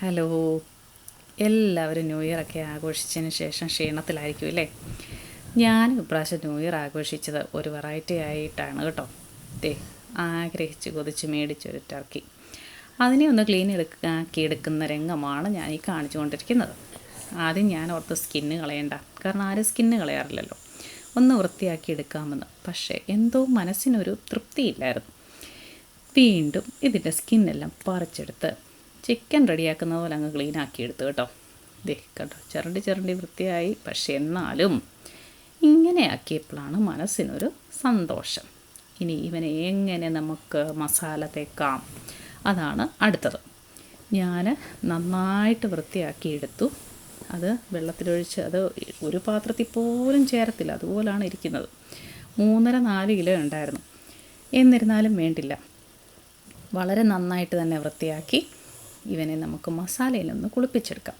Hello, എല്ലാവരും new year ഒക്കെ ആഘോഷിച്ചതിന് ശേഷം ക്ഷീണത്തിലായിരിക്കും അല്ലേ? ഞാനും ഇപ്രാവശ്യം ന്യൂ ഇയർ ആഘോഷിച്ചത് ഒരു വെറൈറ്റി ആയിട്ടാണ് കേട്ടോ. ആഗ്രഹിച്ച് കൊതിച്ച് മേടിച്ചൊരു ടർക്കി. അതിനെ ഒന്ന് ക്ലീൻ ആക്കിയെടുക്കുന്ന രംഗമാണ് ഞാൻ ഈ കാണിച്ചു കൊണ്ടിരിക്കുന്നത്. ആദ്യം ഞാൻ ഓർത്ത് സ്കിന്ന് കളയണ്ട, കാരണം ആരും സ്കിന്ന് കളയാറില്ലല്ലോ. ഒന്ന് വൃത്തിയാക്കി എടുക്കാമെന്ന്. പക്ഷേ എന്തോ മനസ്സിനൊരു തൃപ്തിയില്ലായിരുന്നു. വീണ്ടും ഇതിൻ്റെ സ്കിന്നെല്ലാം പറിച്ചെടുത്ത് ചിക്കൻ റെഡിയാക്കുന്ന പോലെ അങ്ങ് ക്ലീൻ ആക്കി എടുത്തു കേട്ടോ. കേട്ടോ, ചിരണ്ടി വൃത്തിയായി. പക്ഷെ എന്നാലും ഇങ്ങനെ ആക്കിയപ്പോഴാണ് മനസ്സിനൊരു സന്തോഷം. ഇനി ഇവനെ എങ്ങനെ നമുക്ക് മസാല തേക്കാം, അതാണ് അടുത്തത്. ഞാൻ നന്നായിട്ട് വൃത്തിയാക്കി എടുത്തു. അത് വെള്ളത്തിലൊഴിച്ച്, അത് ഒരു പാത്രത്തിൽ പോലും ചേരത്തില്ല, അതുപോലാണ് ഇരിക്കുന്നത്. 3.5-4 കിലോ ഉണ്ടായിരുന്നു. എന്നിരുന്നാലും വേണ്ടില്ല, വളരെ നന്നായിട്ട് തന്നെ വൃത്തിയാക്കി ഇവനെ നമുക്ക് മസാലയിലൊന്ന് കുളിപ്പിച്ചെടുക്കാം.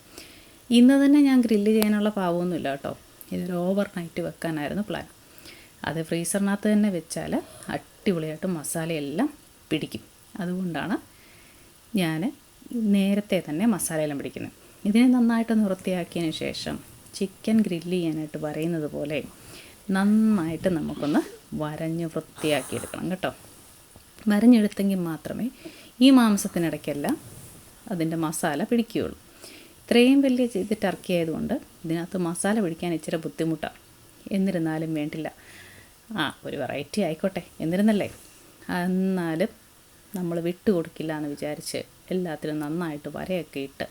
ഇന്ന് തന്നെ ഞാൻ ഗ്രില്ല് ചെയ്യാനുള്ള പാവമൊന്നുമില്ല കേട്ടോ. ഇതൊരു ഓവർ നൈറ്റ് വെക്കാനായിരുന്നു പ്ലാൻ. അത് ഫ്രീസറിനകത്ത് തന്നെ വെച്ചാൽ അടിപൊളിയായിട്ട് മസാലയെല്ലാം പിടിക്കും. അതുകൊണ്ടാണ് ഞാൻ നേരത്തെ തന്നെ മസാലയെല്ലാം പിടിക്കുന്നത്. ഇതിനെ നന്നായിട്ടൊന്ന് വൃത്തിയാക്കിയതിന് ശേഷം ചിക്കൻ ഗ്രില്ല് ചെയ്യാനായിട്ട് വരയുന്നത് പോലെ നന്നായിട്ട് നമുക്കൊന്ന് വരഞ്ഞ് വൃത്തിയാക്കിയെടുക്കണം കേട്ടോ. വരഞ്ഞെടുത്തെങ്കിൽ മാത്രമേ ഈ മാംസത്തിനിടയ്ക്കെല്ലാം അതിൻ്റെ മസാല പിടിക്കുകയുള്ളൂ. ഇത്രയും വലിയ ഇത് ടർക്കി ആയതുകൊണ്ട് ഇതിനകത്ത് മസാല പിടിക്കാൻ ഇച്ചിരി ബുദ്ധിമുട്ടാണ്. എന്നിരുന്നാലും വേണ്ടില്ല, ഒരു വെറൈറ്റി ആയിക്കോട്ടെ എന്നിരുന്നല്ലേ. എന്നാലും നമ്മൾ വിട്ടുകൊടുക്കില്ല എന്ന് വിചാരിച്ച് എല്ലാത്തിലും നന്നായിട്ട് വരയൊക്കെ ഇട്ട്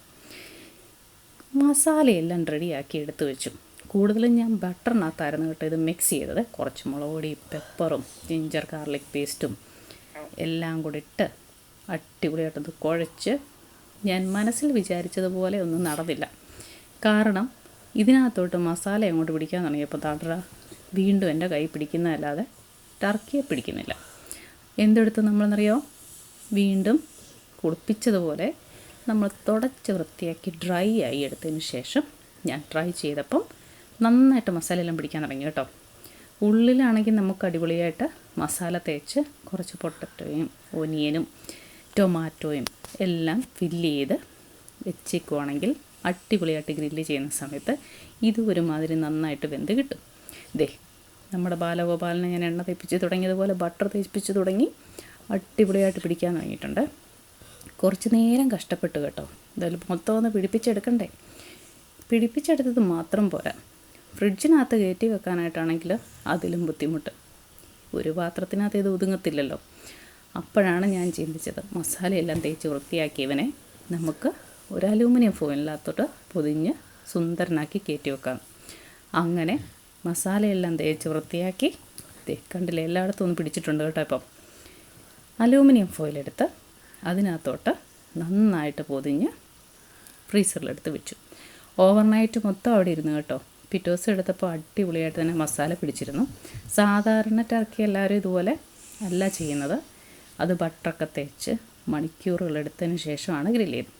മസാലയെല്ലാം റെഡിയാക്കി എടുത്തു വെച്ചു. കൂടുതലും ഞാൻ ബട്ടറിനകത്തായിരുന്നു കേട്ടോ ഇത് മിക്സ് ചെയ്തത്. കുറച്ച് മുളക് പൊടി, പെപ്പറും ജിഞ്ചർ ഗാർലിക് പേസ്റ്റും എല്ലാം കൂടി ഇട്ട് അടിപൊളിയായിട്ടത് കുഴച്ച്. ഞാൻ മനസ്സിൽ വിചാരിച്ചതുപോലെ ഒന്നും നടന്നില്ല. കാരണം ഇതിനകത്തോട്ട് മസാല അങ്ങോട്ട് പിടിക്കാൻ തുടങ്ങിയപ്പോൾ വീണ്ടും എൻ്റെ കൈ പിടിക്കുന്നതല്ലാതെ ടർക്കിയെ പിടിക്കുന്നില്ല. എന്തെടുത്ത് നമ്മളെന്നറിയോ, വീണ്ടും കുളിപ്പിച്ചതുപോലെ നമ്മൾ തുടച്ച് വൃത്തിയാക്കി ഡ്രൈ ആയി എടുത്തതിന് ശേഷം ഞാൻ ട്രൈ ചെയ്തപ്പം നന്നായിട്ട് മസാലയെല്ലാം പിടിക്കാൻ തുടങ്ങി കേട്ടോ. ഉള്ളിലാണെങ്കിൽ നമുക്ക് അടിപൊളിയായിട്ട് മസാല തേച്ച് കുറച്ച് പൊട്ടറ്റോയും ഒനിയനും ടൊമാറ്റോയും എല്ലാം ഫില്ല് ചെയ്ത് വെച്ചേക്കുവാണെങ്കിൽ അടിപൊളിയായിട്ട് ഗ്രില്ല് ചെയ്യുന്ന സമയത്ത് ഇത് ഒരുമാതിരി നന്നായിട്ട് വെന്ത് കിട്ടും. നമ്മുടെ ബാലഗോപാലിനെ ഞാൻ എണ്ണ തേപ്പിച്ച് തുടങ്ങിയതുപോലെ ബട്ടർ തേപ്പിച്ച് തുടങ്ങി അടിപൊളിയായിട്ട് പിടിക്കാൻ തുടങ്ങിയിട്ടുണ്ട്. കുറച്ച് നേരം കഷ്ടപ്പെട്ടു കേട്ടോ. എന്തായാലും മൊത്തം ഒന്ന് പിടിപ്പിച്ചെടുക്കണ്ടേ. പിടിപ്പിച്ചെടുത്തത് മാത്രം പോരാ, ഫ്രിഡ്ജിനകത്ത് കയറ്റി വെക്കാനായിട്ടാണെങ്കിൽ അതിലും ബുദ്ധിമുട്ട്. ഒരു പാത്രത്തിനകത്ത് ഇത് ഒതുങ്ങത്തില്ലല്ലോ. അപ്പോഴാണ് ഞാൻ ചിന്തിച്ചത്, മസാലയെല്ലാം തേച്ച് വൃത്തിയാക്കിയവനെ നമുക്ക് ഒരു അലൂമിനിയം ഫോയിലിനകത്തോട്ട് പൊതിഞ്ഞ് സുന്ദരനാക്കി കയറ്റി വെക്കാം. അങ്ങനെ മസാലയെല്ലാം തേച്ച് വൃത്തിയാക്കി കണ്ടില്ലേ, എല്ലായിടത്തും ഒന്ന് പിടിച്ചിട്ടുണ്ട് കേട്ടോ. ഇപ്പം അലൂമിനിയം ഫോയിലെടുത്ത് അതിനകത്തോട്ട് നന്നായിട്ട് പൊതിഞ്ഞ് ഫ്രീസറിലെടുത്ത് വെച്ചു. ഓവർനൈറ്റ് മൊത്തം അവിടെ ഇരുന്നു കേട്ടോ. പിറ്റേ ദിവസം എടുത്തപ്പോൾ അടിപൊളിയായിട്ട് തന്നെ മസാല പിടിച്ചിരുന്നു. സാധാരണ ടർക്കി എല്ലാവരും ഇതുപോലെ അല്ല ചെയ്യുന്നത്. അത് ബട്ടറൊക്കെ തേച്ച് മണിക്കൂറുകളെടുത്തതിന് ശേഷമാണ് ഗ്രില്ല് ചെയ്യുന്നത്.